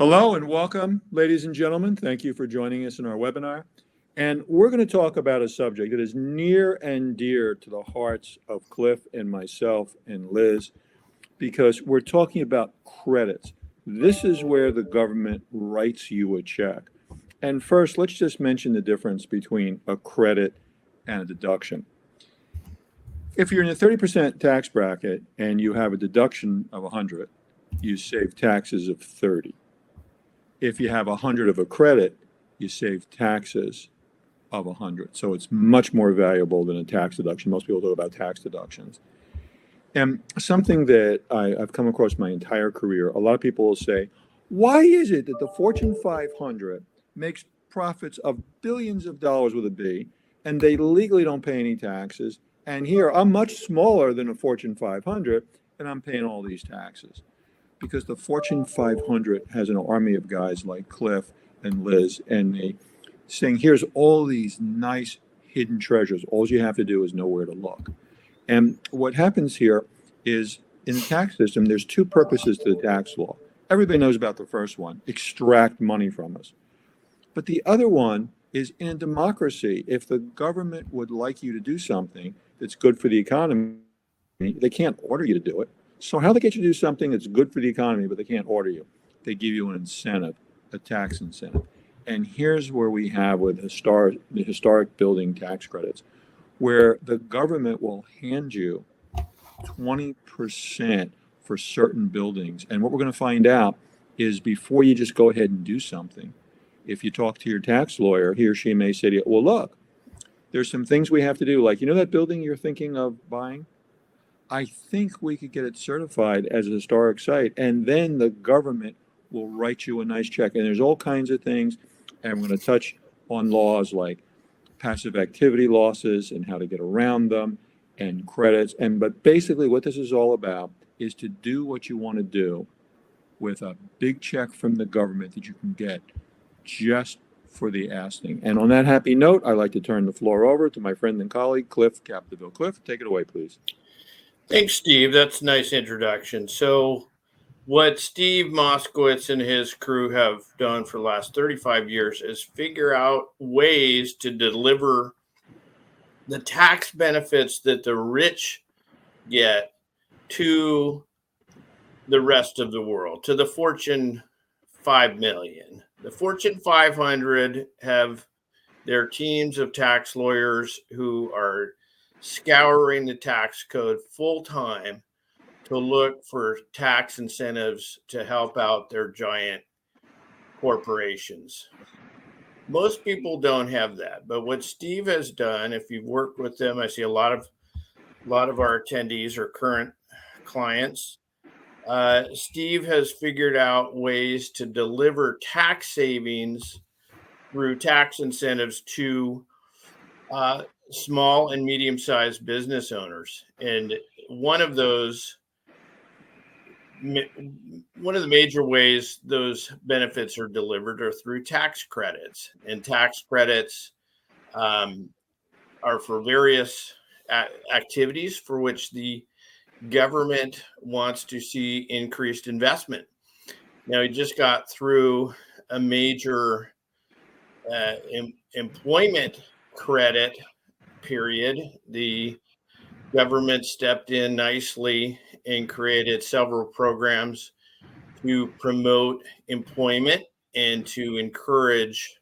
Hello and welcome, ladies and gentlemen. Thank you for joining us in our webinar. And we're going to talk about a subject that is near and dear to the hearts of Cliff and myself and Liz, because we're talking about credits. This is where the government writes you a check. And first, let's just mention the difference between a credit and a deduction. If you're in a 30% tax bracket and you have a deduction of 100, you save taxes of 30. If you have 100 of a credit, you save taxes of 100. So it's much more valuable than a tax deduction. Most people talk about tax deductions. And something that I've come across my entire career, a lot of people will say, why is it that the Fortune 500 makes profits of billions of dollars with a B, and they legally don't pay any taxes? And here, I'm much smaller than a Fortune 500, and I'm paying all these taxes. Because the Fortune 500 has an army of guys like Cliff and Liz and me saying, here's all these nice hidden treasures. All you have to do is know where to look. And what happens here is in the tax system, there's two purposes to the tax law. Everybody knows about the first one, extract money from us. But the other one is in a democracy, if the government would like you to do something that's good for the economy, they can't order you to do it. So how they get you to do something that's good for the economy, but they can't order you? They give you an incentive, a tax incentive. And here's where we have with the historic building tax credits, where the government will hand you 20% for certain buildings. And what we're going to find out is before you just go ahead and do something, if you talk to your tax lawyer, he or she may say to you, well, look, there's some things we have to do. Like, you know that building you're thinking of buying? I think we could get it certified as a historic site, and then the government will write you a nice check. And there's all kinds of things, and we're going to touch on laws like passive activity losses and how to get around them and credits. But basically what this is all about is to do what you want to do with a big check from the government that you can get just for the asking. And on that happy note, I'd like to turn the floor over to my friend and colleague, Cliff Capdeville. Cliff, take it away, please. Thanks, Steve. That's a nice introduction. So what Steve Moskowitz and his crew have done for the last 35 years is figure out ways to deliver the tax benefits that the rich get to the rest of the world, to the Fortune 5 million. The Fortune 500 have their teams of tax lawyers who are scouring the tax code full time to look for tax incentives to help out their giant corporations. Most people don't have that, but what Steve has done, if you've worked with them, I see a lot of our attendees are current clients. Steve has figured out ways to deliver tax savings through tax incentives to small and medium-sized business owners. And one of the major ways those benefits are delivered are through tax credits. And tax credits are for various activities for which the government wants to see increased investment. Now, we just got through a major employment credit period. The government stepped in nicely and created several programs to promote employment and to encourage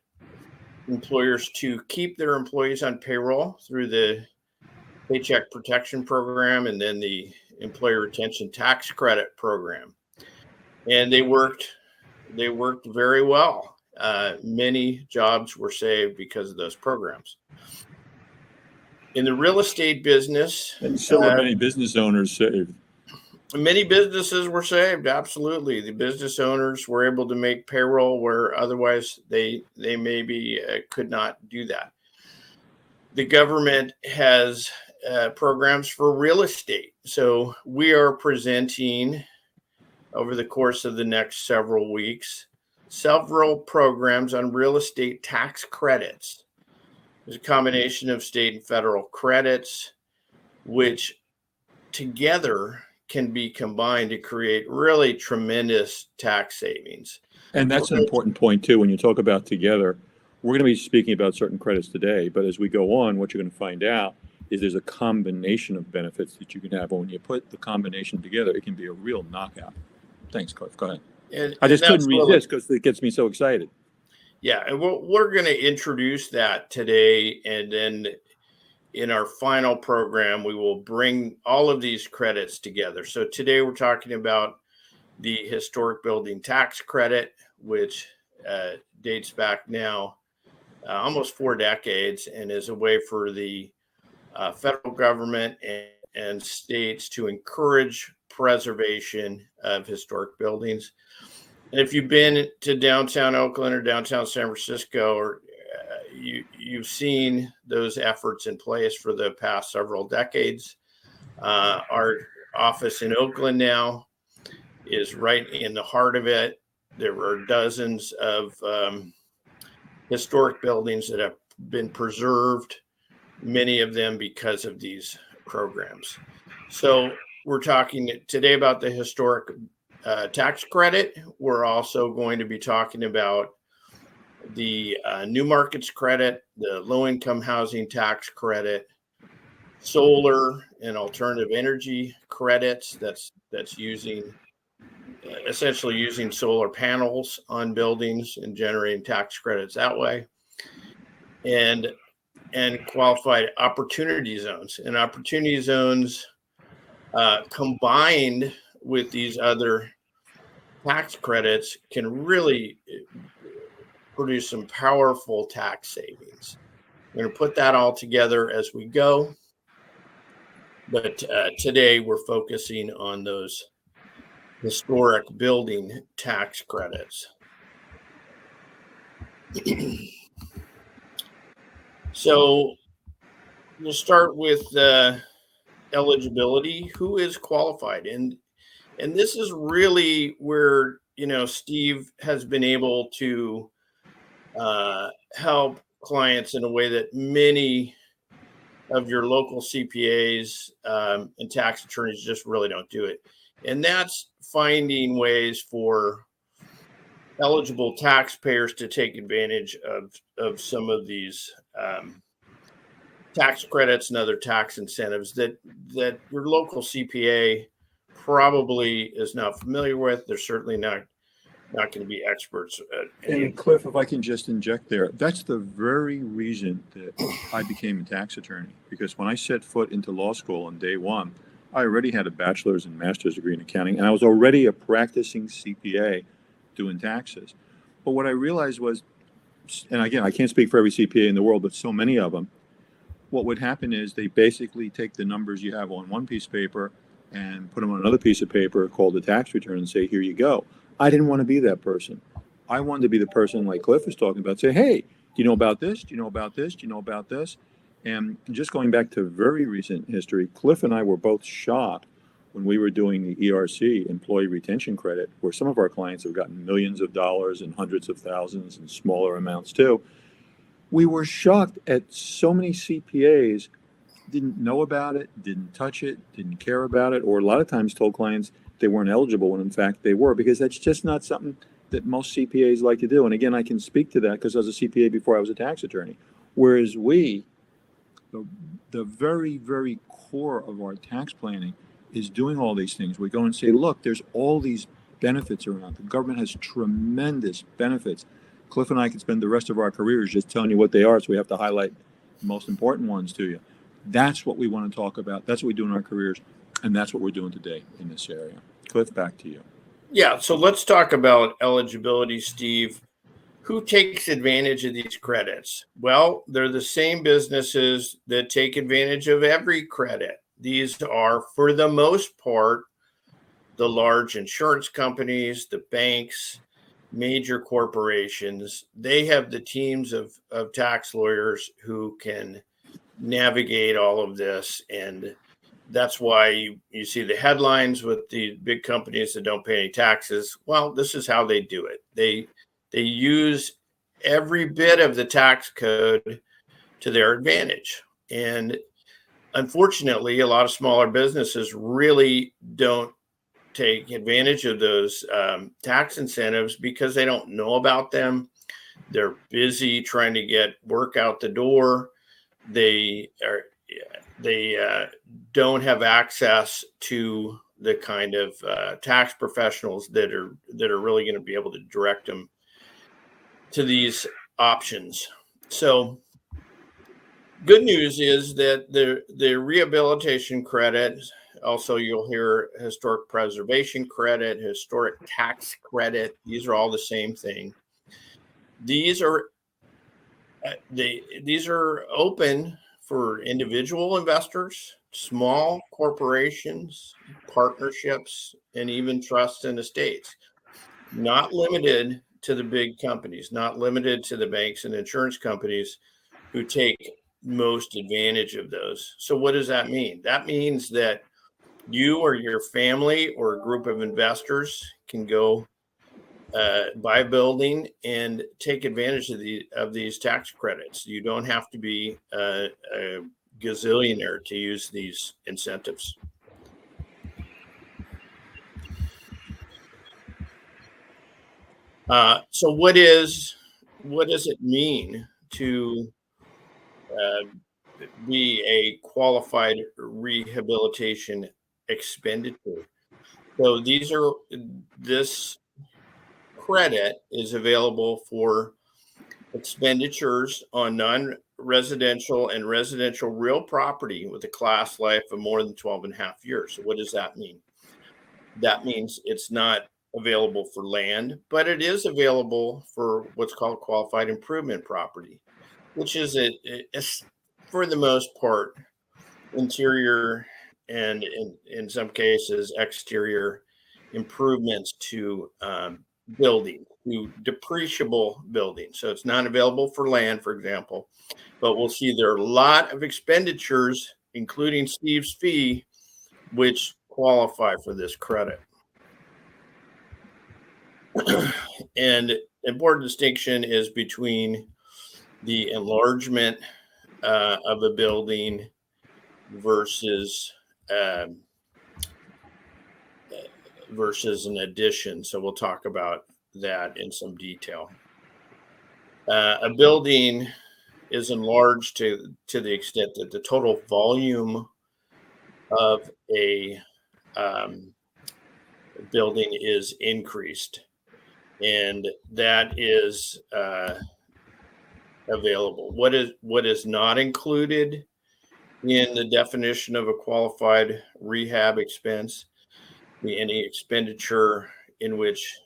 employers to keep their employees on payroll through the Paycheck Protection Program and then the Employer Retention Tax Credit Program. And they worked very well. Many jobs were saved because of those programs. In the real estate business, and so were many business owners saved. Many businesses were saved. Absolutely, the business owners were able to make payroll where otherwise they maybe could not do that. The government has programs for real estate, so we are presenting over the course of the next several weeks several programs on real estate tax credits. There's a combination of state and federal credits, which together can be combined to create really tremendous tax savings. And that's an important point too. When you talk about together, we're going to be speaking about certain credits today, but as we go on, what you're going to find out is there's a combination of benefits that you can have. And when you put the combination together, it can be a real knockout. Thanks, Cliff. Go ahead. And, I just and couldn't resist because it gets me so excited. Yeah, and we're going to introduce that today, and then in our final program, we will bring all of these credits together. So today we're talking about the historic building tax credit, which dates back now almost 4 decades and is a way for the federal government and states to encourage preservation of historic buildings. And if you've been to downtown Oakland or downtown San Francisco, or you've seen those efforts in place for the past several decades. Our office in Oakland now is right in the heart of it. There are dozens of historic buildings that have been preserved, many of them because of these programs. So we're talking today about the historic tax credit. We're also going to be talking about the new markets credit, the low-income housing tax credit, solar and alternative energy credits. That's essentially using solar panels on buildings and generating tax credits that way, and qualified opportunity zones. And opportunity zones combined with these other tax credits can really produce some powerful tax savings. We're going to put that all together as we go. But today we're focusing on those historic building tax credits. So we'll start with eligibility. Who is qualified? And this is really where, Steve has been able to help clients in a way that many of your local CPAs and tax attorneys just really don't do it. And that's finding ways for eligible taxpayers to take advantage of some of these tax credits and other tax incentives that your local CPA probably is not familiar with. They're certainly not going to be experts. And Cliff, if I can just inject there, that's the very reason that I became a tax attorney. Because when I set foot into law school on day one, I already had a bachelor's and master's degree in accounting, and I was already a practicing CPA doing taxes. But what I realized was, and again, I can't speak for every CPA in the world, but so many of them, what would happen is they basically take the numbers you have on one piece of paper and put them on another piece of paper called a tax return and say, here you go. I didn't want to be that person. I wanted to be the person like Cliff was talking about, say, hey, do you know about this? Do you know about this? Do you know about this? And just going back to very recent history, Cliff and I were both shocked when we were doing the ERC, Employee Retention Credit, where some of our clients have gotten millions of dollars and hundreds of thousands and smaller amounts too. We were shocked at so many CPAs didn't know about it, didn't touch it, didn't care about it, or a lot of times told clients they weren't eligible when in fact they were, because that's just not something that most CPAs like to do. And again, I can speak to that because I was a CPA before I was a tax attorney. Whereas we, the very, very core of our tax planning is doing all these things. We go and say, look, there's all these benefits around. The government has tremendous benefits. Cliff and I could spend the rest of our careers just telling you what they are, so we have to highlight the most important ones to you. That's what we want to talk about. That's what we do in our careers, and that's what we're doing today in this area. Cliff, back to you. Yeah, so let's talk about eligibility, Steve. Who takes advantage of these credits? Well, they're the same businesses that take advantage of every credit. These are, for the most part, the large insurance companies, the banks, major corporations. They have the teams of tax lawyers who can navigate all of this. And that's why you see the headlines with the big companies that don't pay any taxes. Well, this is how they do it. They use every bit of the tax code to their advantage. And unfortunately, a lot of smaller businesses really don't take advantage of those tax incentives because they don't know about them. They're busy trying to get work out the door. They don't have access to the kind of tax professionals that are really going to be able to direct them to these options. So good news is that the rehabilitation credit, also you'll hear historic preservation credit, historic tax credit. These are all the same thing. These are these are open for individual investors, small corporations, partnerships, and even trusts and estates. Not limited to the big companies, not limited to the banks and insurance companies who take most advantage of those. So what does that mean? That means that you or your family or a group of investors can go buy a building and take advantage of these tax credits. You don't have to be a gazillionaire to use these incentives. So what does it mean to be a qualified rehabilitation expenditure? So this credit is available for expenditures on non-residential and residential real property with a class life of more than 12 and a half years. So what does that mean? That means it's not available for land, but it is available for what's called qualified improvement property, which is for the most part, interior and in some cases exterior improvements to building, to depreciable buildings. So it's not available for land, for example, but we'll see there are a lot of expenditures, including Steve's fee, which qualify for this credit. And important distinction is between the enlargement of a building versus an addition. So we'll talk about that in some detail. A building is enlarged to the extent that the total volume of a building is increased, and that is available. What is not included in the definition of a qualified rehab expense? Any expenditure in which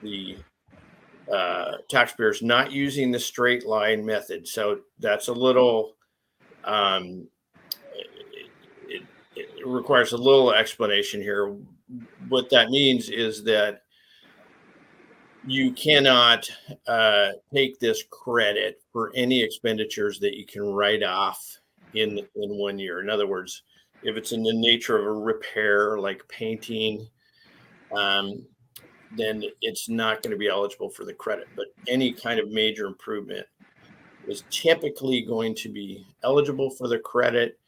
the taxpayer is not using the straight line method. So that's a little, it requires a little explanation here. What that means is that you cannot take this credit for any expenditures that you can write off in 1 year. In other words, if it's in the nature of a repair like painting, then it's not going to be eligible for the credit. But any kind of major improvement is typically going to be eligible for the credit,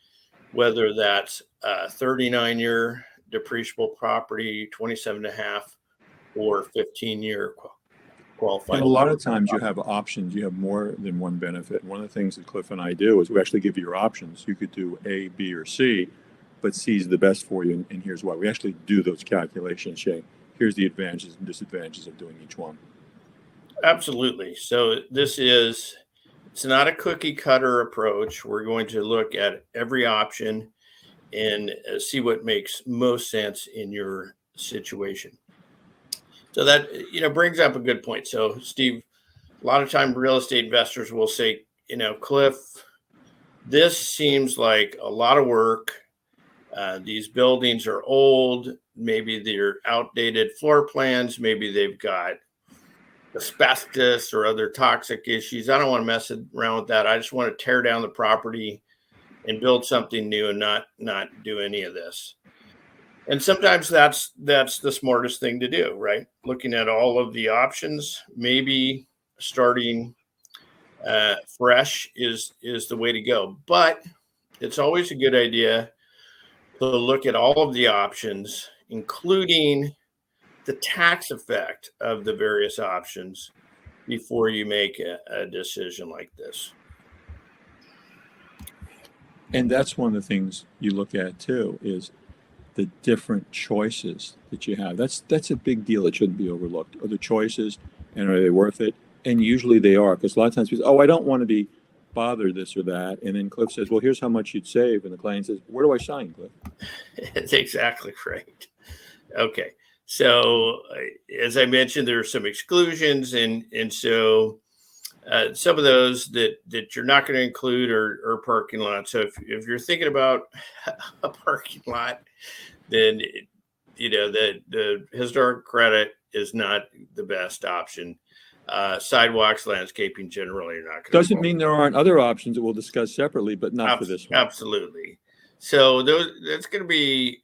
whether that's 39-year depreciable property, 27 and a half, or 15-year qualified. And a lot of times you have options. You have more than one benefit. One of the things that Cliff and I do is we actually give you your options. You could do A, B, or C, but C is the best for you. And here's why. We actually do those calculations, Shay. Here's the advantages and disadvantages of doing each one. Absolutely. So it's not a cookie cutter approach. We're going to look at every option and see what makes most sense in your situation. So that, brings up a good point. So Steve, a lot of time real estate investors will say, Cliff, this seems like a lot of work. These buildings are old. Maybe they're outdated floor plans. Maybe they've got asbestos or other toxic issues. I don't want to mess around with that. I just want to tear down the property and build something new and not do any of this. And sometimes that's the smartest thing to do, right? Looking at all of the options, maybe starting fresh is the way to go. But it's always a good idea to look at all of the options, including the tax effect of the various options before you make a decision like this. And that's one of the things you look at too, is the different choices that you have. That's a big deal. It shouldn't be overlooked. Are the choices, and are they worth it? And usually they are, because a lot of times people say, oh, I don't want to be bothered this or that. And then Cliff says, well, here's how much you'd save. And the client says, where do I sign, Cliff? That's exactly right. Okay. So as I mentioned, there are some exclusions, and so some of those that you're not going to include are parking lots. So if you're thinking about a parking lot, then the historic credit is not the best option. Sidewalks, landscaping generally are not going to. Doesn't mean there aren't other options that we'll discuss separately, but not for this one. Absolutely. So that's going to be,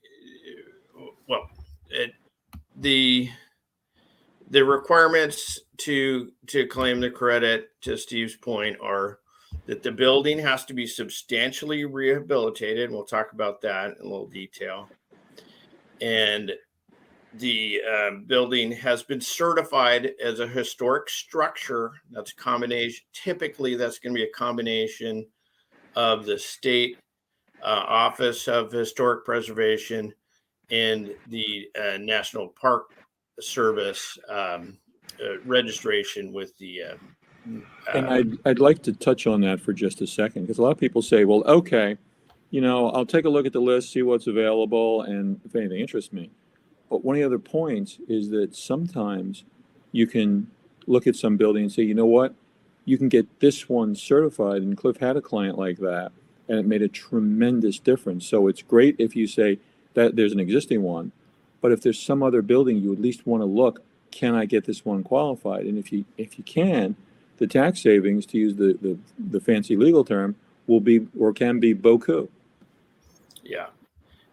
well, the requirements to claim the credit, to Steve's point, are that the building has to be substantially rehabilitated. We'll talk about that in a little detail. And the building has been certified as a historic structure. That's a combination. Typically, that's going to be a combination of the state Office of Historic Preservation and the National Park Service registration with the. And I'd like to touch on that for just a second, because a lot of people say, well, okay, I'll take a look at the list, see what's available, and if anything interests me. But one of the other points is that sometimes you can look at some building and say, you know what, you can get this one certified. And Cliff had a client like that, and it made a tremendous difference. So it's great if you say that there's an existing one, but if there's some other building, you at least want to look, can I get this one qualified? And if you can, the tax savings, to use the fancy legal term, will be or can be beaucoup. Yeah.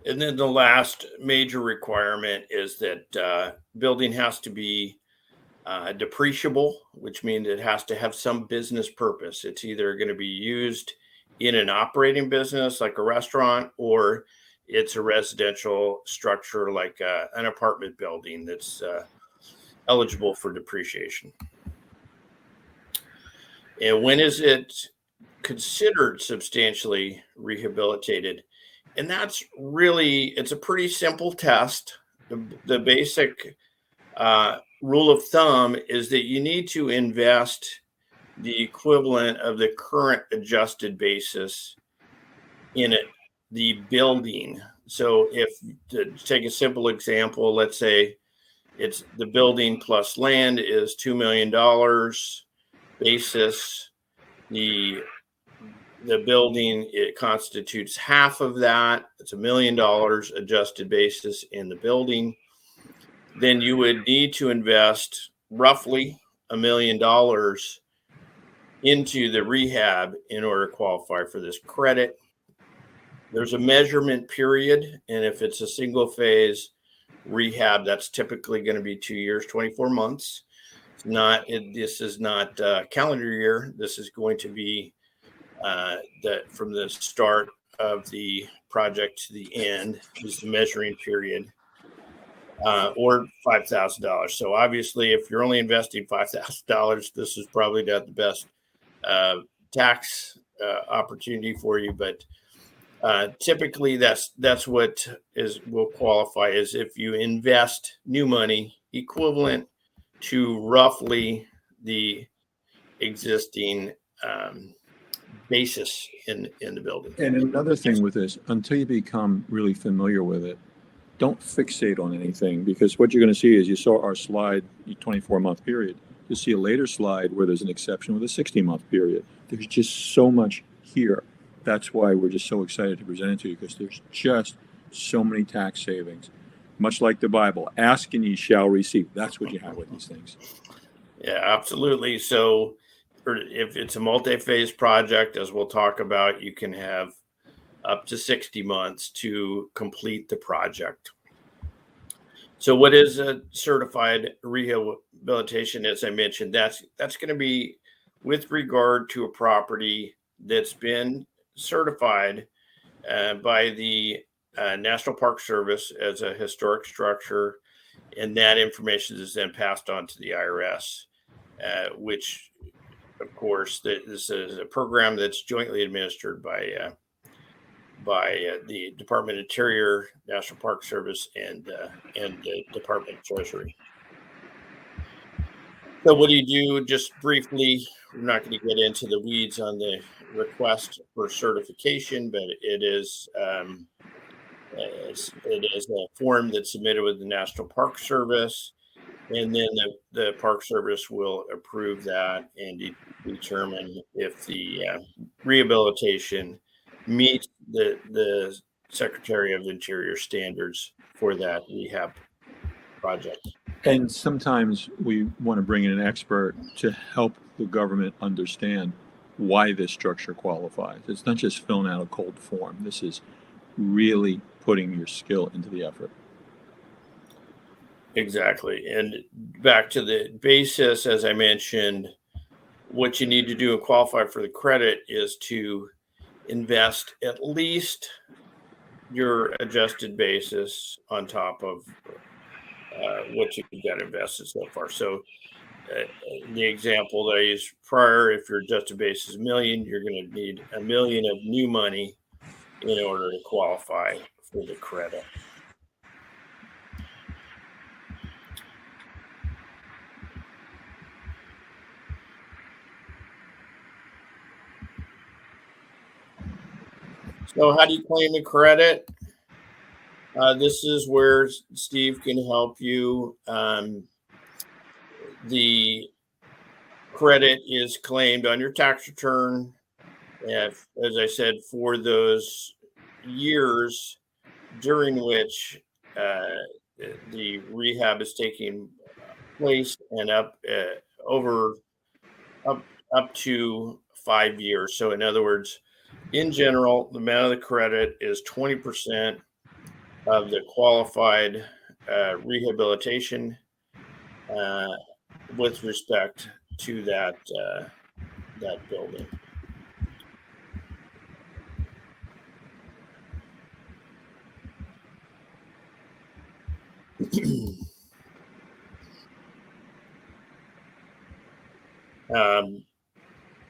And then the last major requirement is that building has to be depreciable, which means it has to have some business purpose. It's either going to be used in an operating business like a restaurant, or it's a residential structure like an apartment building that's eligible for depreciation. And when is it considered substantially rehabilitated? And that's really, it's a pretty simple test. The basic rule of thumb is that you need to invest the equivalent of the current adjusted basis in it, the building. So if, to take a simple example, let's say it's the building plus land is $2 million basis. The building, it constitutes half of that. It's $1 million adjusted basis in the building. Then you would need to invest roughly $1 million into the rehab in order to qualify for this credit. There's a measurement period, and if it's a single phase rehab, that's typically going to be 2 years, 24 months. This is not calendar year. This is going to be that from the start of the project to the end is the measuring period, or $5,000. So obviously, if you're only investing $5,000, this is probably not the best tax opportunity for you. But typically, that's what will qualify, is if you invest new money equivalent to roughly the existing basis in the building. And another thing with this, until you become really familiar with it, don't fixate on anything, because what you're going to see is, you saw our slide, 24-month period. You'll see a later slide where there's an exception with a 60-month period. There's just so much here. That's why we're just so excited to present it to you, because there's just so many tax savings. Much like the Bible, ask and ye shall receive. That's what you have with these things. Yeah, absolutely. So if it's a multi-phase project, as we'll talk about, you can have up to 60 months to complete the project. So what is a certified rehabilitation? As I mentioned, that's going to be with regard to a property that's been certified by the National Park Service as a historic structure, and that information is then passed on to the IRS, which, of course, this is a program that's jointly administered by the Department of Interior, National Park Service, and the Department of Treasury. So what do you do? Just briefly, we're not going to get into the weeds on the request for certification, but it is a form that's submitted with the National Park Service, and then the Park Service will approve that and determine if the rehabilitation meets the Secretary of the Interior standards for that rehab project. And sometimes we want to bring in an expert to help the government understand why this structure qualifies. It's not just filling out a cold form. This is really putting your skill into the effort. Exactly. And back to the basis, as I mentioned, what you need to do and qualify for the credit is to invest at least your adjusted basis on top of what you've got invested so far. So the example that I used prior, if your adjusted base is $1 million, you're going to need $1 million of new money in order to qualify for the credit. So how do you claim the credit? This is where Steve can help you. The credit is claimed on your tax return, as I said, for those years during which the rehab is taking place, and up to 5 years. So in other words, in general, the amount of the credit is 20% of the qualified rehabilitation with respect to that building.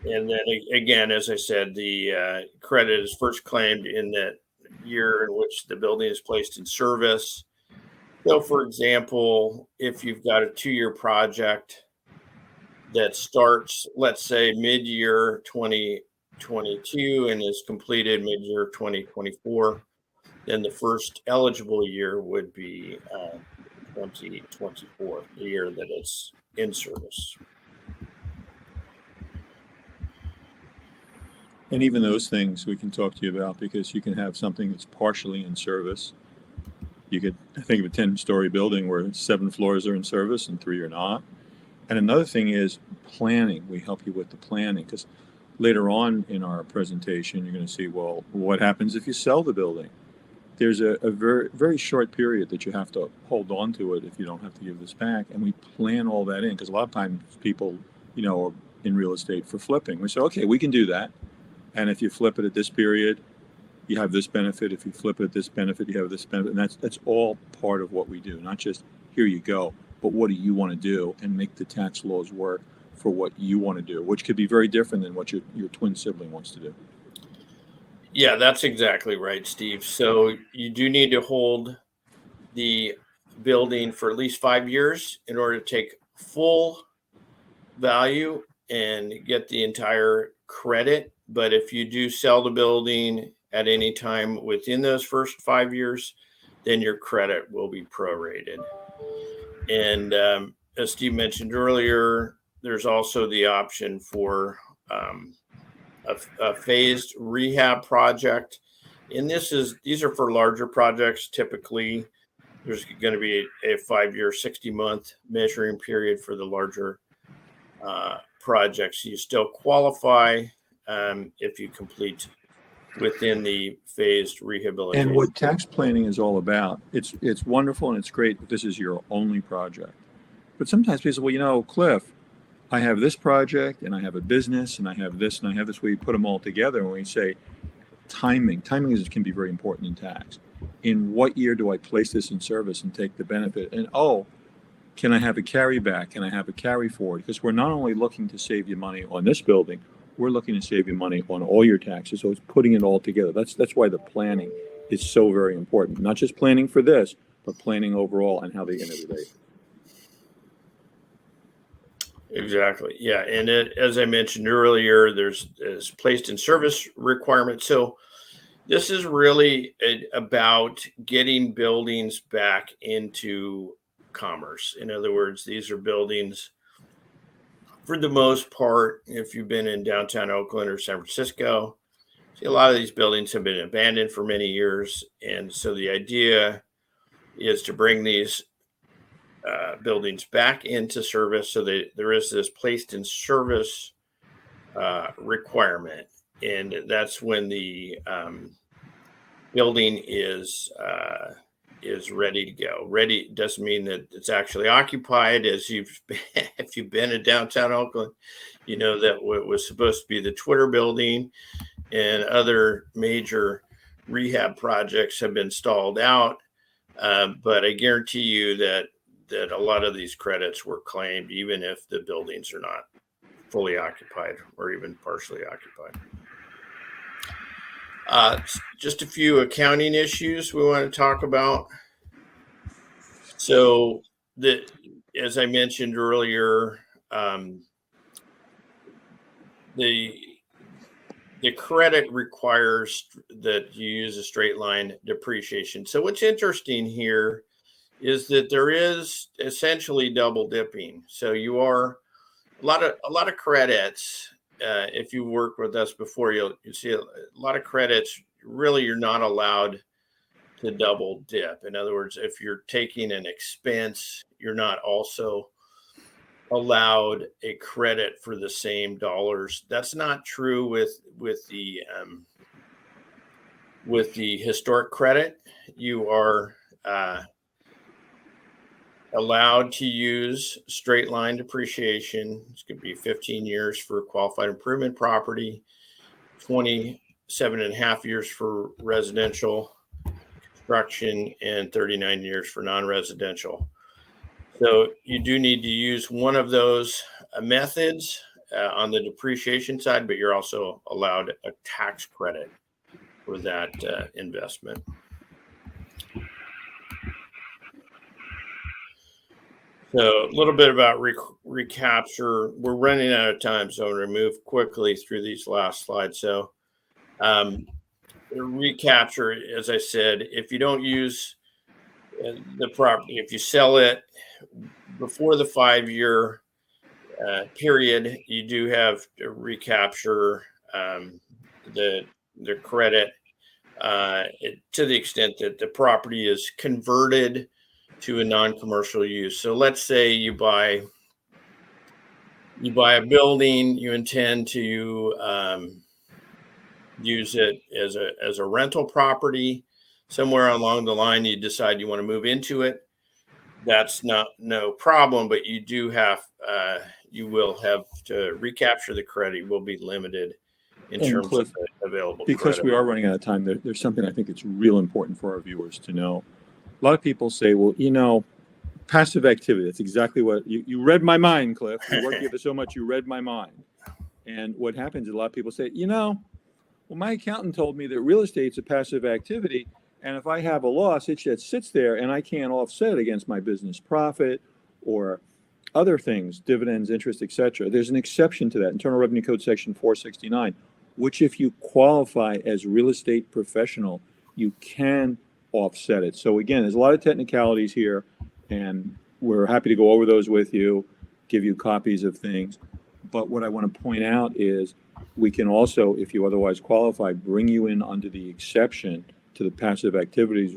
And then again, as I said, the credit is first claimed in that year in which the building is placed in service. So, for example, if you've got a 2-year project that starts, let's say, mid-year 2022 and is completed mid-year 2024, then the first eligible year would be 2024, the year that it's in service. And even those things we can talk to you about, because you can have something that's partially in service. You could think of a 10-story building where 7 floors are in service and 3 are not. And another thing is planning. We help you with the planning, because later on in our presentation, you're going to see, well, what happens if you sell the building? There's a very, very short period that you have to hold on to it if you don't have to give this back. And we plan all that in, because a lot of times people, are in real estate for flipping. We say, okay, we can do that. And if you flip it at this period, you have this benefit. If you flip it at this benefit, you have this benefit. And that's all part of what we do. Not just here you go, but what do you want to do, and make the tax laws work for what you want to do, which could be very different than what your twin sibling wants to do. Yeah, that's exactly right, Steve. So you do need to hold the building for at least 5 years in order to take full value and get the entire credit. But if you do sell the building at any time within those first 5 years, then your credit will be prorated. And as Steve mentioned earlier, there's also the option for a phased rehab project. And these are for larger projects. Typically, there's going to be a 5-year, 60-month measuring period for the larger projects. You still qualify if you complete within the phased rehabilitation. And what tax planning is all about, it's wonderful and it's great if this is your only project. But sometimes people say, well, Cliff, I have this project and I have a business and I have this and I have this. We put them all together and we say, timing can be very important in tax. In what year do I place this in service and take the benefit? And can I have a carry back? Can I have a carry forward? Because we're not only looking to save you money on this building, we're looking to save you money on all your taxes. So it's putting it all together. That's why the planning is so very important. Not just planning for this, but planning overall and how they interrelate. Exactly. Yeah. And as I mentioned earlier, there's placed in service requirement. So this is really about getting buildings back into commerce. In other words, these are buildings, for the most part, if you've been in downtown Oakland or San Francisco, see a lot of these buildings have been abandoned for many years. And so the idea is to bring these buildings back into service. So there is this placed in service requirement. And that's when the building is ready to go. Ready doesn't mean that it's actually occupied. If you've been in downtown Oakland, you know that what was supposed to be the Twitter building and other major rehab projects have been stalled out. But I guarantee you that a lot of these credits were claimed, even if the buildings are not fully occupied or even partially occupied. Just a few accounting issues we want to talk about. So, as I mentioned earlier, the credit requires that you use a straight line depreciation. So, what's interesting here is that there is essentially double dipping. So, you are a lot of credits. If you worked with us before, you'll see a lot of credits. Really, you're not allowed to double dip. In other words, if you're taking an expense, you're not also allowed a credit for the same dollars. That's not true with the historic credit. You are allowed to use straight line depreciation. It's going to be 15 years for qualified improvement property, 27 and a half years for residential construction, and 39 years for non-residential. So you do need to use one of those methods on the depreciation side, but you're also allowed a tax credit for that investment. So a little bit about recapture. We're running out of time, so I'm going to move quickly through these last slides. So recapture, as I said, if you don't use the property, if you sell it before the 5-year period, you do have to recapture the credit to the extent that the property is converted to a non-commercial use. So let's say you buy a building, you intend to use it as a rental property. Somewhere along the line, you decide you want to move into it. That's no problem, but you will have to recapture the credit. You will be limited in terms of the available because credit. We are running out of time. There's something I think it's real important for our viewers to know. A lot of people say, well, passive activity. That's exactly what you read my mind, Cliff. You worked here for so much, you read my mind. And what happens is a lot of people say, well, my accountant told me that real estate's a passive activity. And if I have a loss, it just sits there and I can't offset it against my business profit or other things, dividends, interest, etc. There's an exception to that, Internal Revenue Code Section 469, which if you qualify as real estate professional, you can offset it. So again, there's a lot of technicalities here, and we're happy to go over those with you, give you copies of things. But what I want to point out is we can also, if you otherwise qualify, bring you in under the exception to the passive activities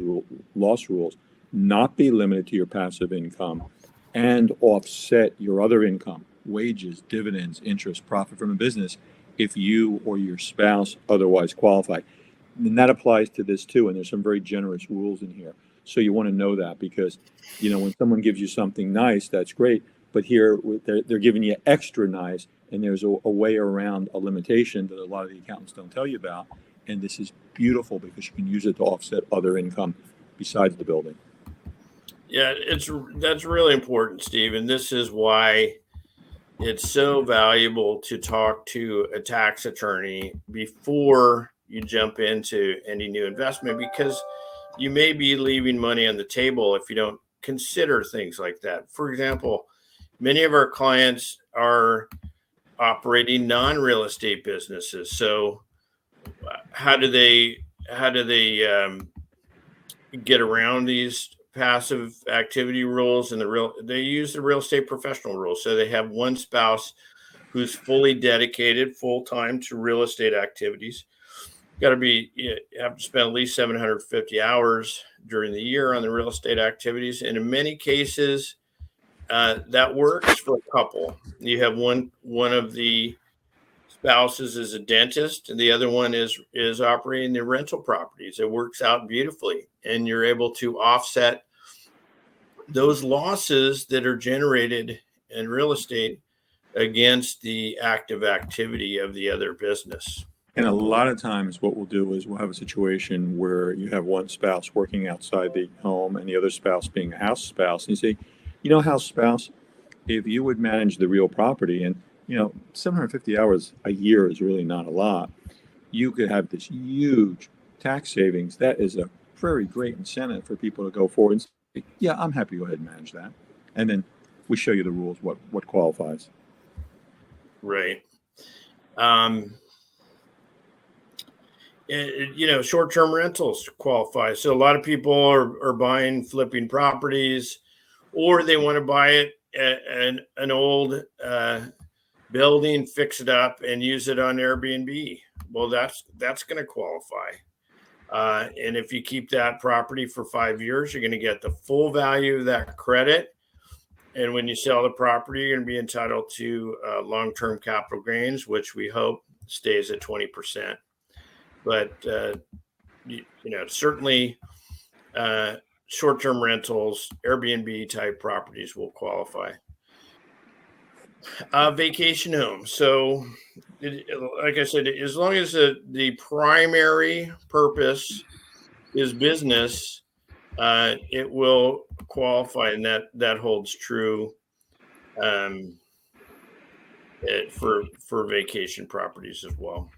loss rules, not be limited to your passive income, and offset your other income, wages, dividends, interest, profit from a business, if you or your spouse otherwise qualify. And that applies to this too, and there's some very generous rules in here. So you want to know that because, when someone gives you something nice, that's great. But here, they're giving you extra nice, and there's a way around a limitation that a lot of the accountants don't tell you about. And this is beautiful because you can use it to offset other income besides the building. Yeah, that's really important, Steve. And this is why it's so valuable to talk to a tax attorney before you jump into any new investment, because you may be leaving money on the table if you don't consider things like that. For example, many of our clients are operating non-real estate businesses. So how do they get around these passive activity rules? And they use the real estate professional rules. So they have one spouse who's fully dedicated full time to real estate activities. You have to spend at least 750 hours during the year on the real estate activities, and in many cases, that works for a couple. You have one of the spouses is a dentist, and the other one is operating the rental properties. It works out beautifully, and you're able to offset those losses that are generated in real estate against the active activity of the other business. And a lot of times what we'll do is we'll have a situation where you have one spouse working outside the home and the other spouse being a house spouse. And you say, house spouse, if you would manage the real property, and 750 hours a year is really not a lot, you could have this huge tax savings. That is a very great incentive for people to go forward and say, yeah, I'm happy to go ahead and manage that. And then we show you the rules, what qualifies. Right. Short-term rentals qualify. So a lot of people are buying, flipping properties, or they want to buy it an old building, fix it up, and use it on Airbnb. Well, that's going to qualify. And if you keep that property for 5 years, you're going to get the full value of that credit. And when you sell the property, you're going to be entitled to long-term capital gains, which we hope stays at 20%. But certainly short-term rentals, Airbnb type properties will qualify. Vacation home. So, like I said, as long as the primary purpose is business, it will qualify, and that holds true for vacation properties as well.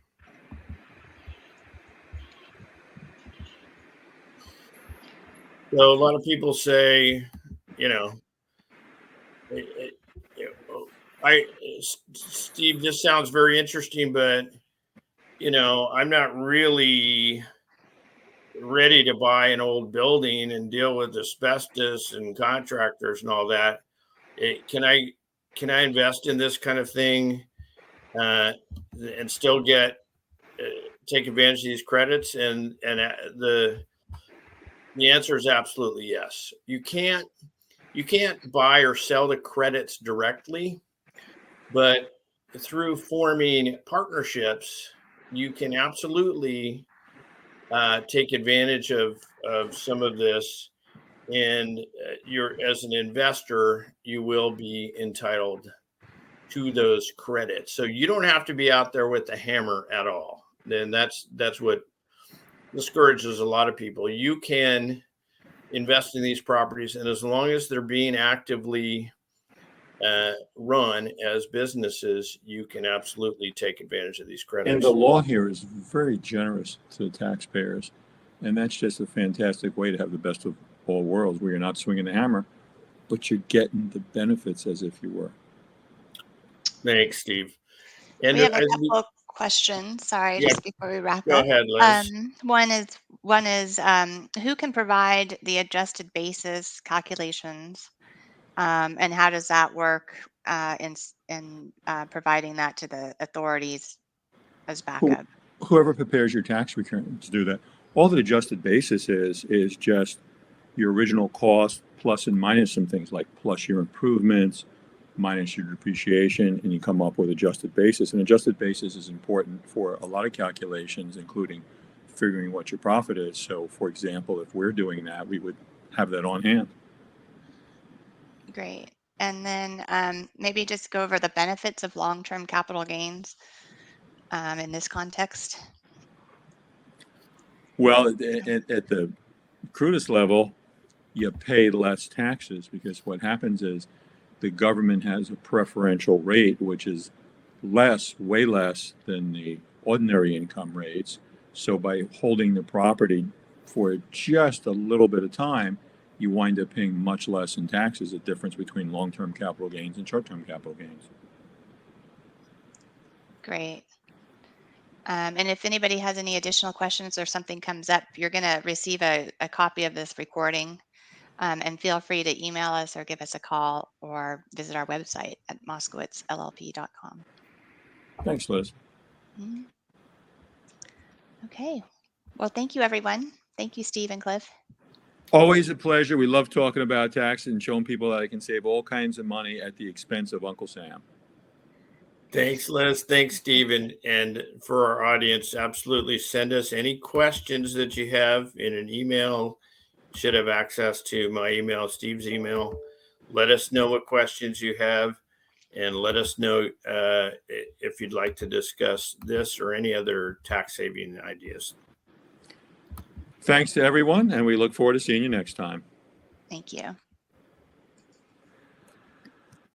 So a lot of people say, Steve, this sounds very interesting, but I'm not really ready to buy an old building and deal with asbestos and contractors and all that. Can I invest in this kind of thing and still take advantage of these credits? And the answer is absolutely yes. You can't buy or sell the credits directly, but through forming partnerships, you can absolutely take advantage of some of this. And as an investor, you will be entitled to those credits. So you don't have to be out there with the hammer at all. Then that's what discourages a lot of people. You can invest in these properties, and as long as they're being actively run as businesses, you can absolutely take advantage of these credits. And the law here is very generous to the taxpayers, and that's just a fantastic way to have the best of all worlds, where you're not swinging the hammer, but you're getting the benefits as if you were. Thanks, Steve. And we have a couple of questions. Sorry, Yeah. just before we wrap Go up. ahead, Liz. One is who can provide the adjusted basis calculations, and how does that work in providing that to the authorities as backup? Whoever prepares your tax returns do that. All the adjusted basis is just your original cost plus and minus some things, like plus your improvements, minus your depreciation, and you come up with adjusted basis. And adjusted basis is important for a lot of calculations, including figuring what your profit is. So, for example, if we're doing that, we would have that on hand. Great. And then maybe just go over the benefits of long-term capital gains in this context. Well, at the crudest level, you pay less taxes because what happens is the government has a preferential rate, which is less, way less than the ordinary income rates. So by holding the property for just a little bit of time, you wind up paying much less in taxes, the difference between long-term capital gains and short-term capital gains. Great. And if anybody has any additional questions or something comes up, you're going to receive a copy of this recording. And feel free to email us or give us a call or visit our website at moskowitzllp.com. Thanks, Liz. Mhm. Okay. Well, thank you, everyone. Thank you, Steve and Cliff. Always a pleasure. We love talking about taxes and showing people that they can save all kinds of money at the expense of Uncle Sam. Thanks, Liz. Thanks, Stephen. And for our audience, absolutely send us any questions that you have in an email. Should have access to my email, Steve's email. Let us know what questions you have, and let us know if you'd like to discuss this or any other tax saving ideas. Thanks to everyone, and we look forward to seeing you next time. Thank you.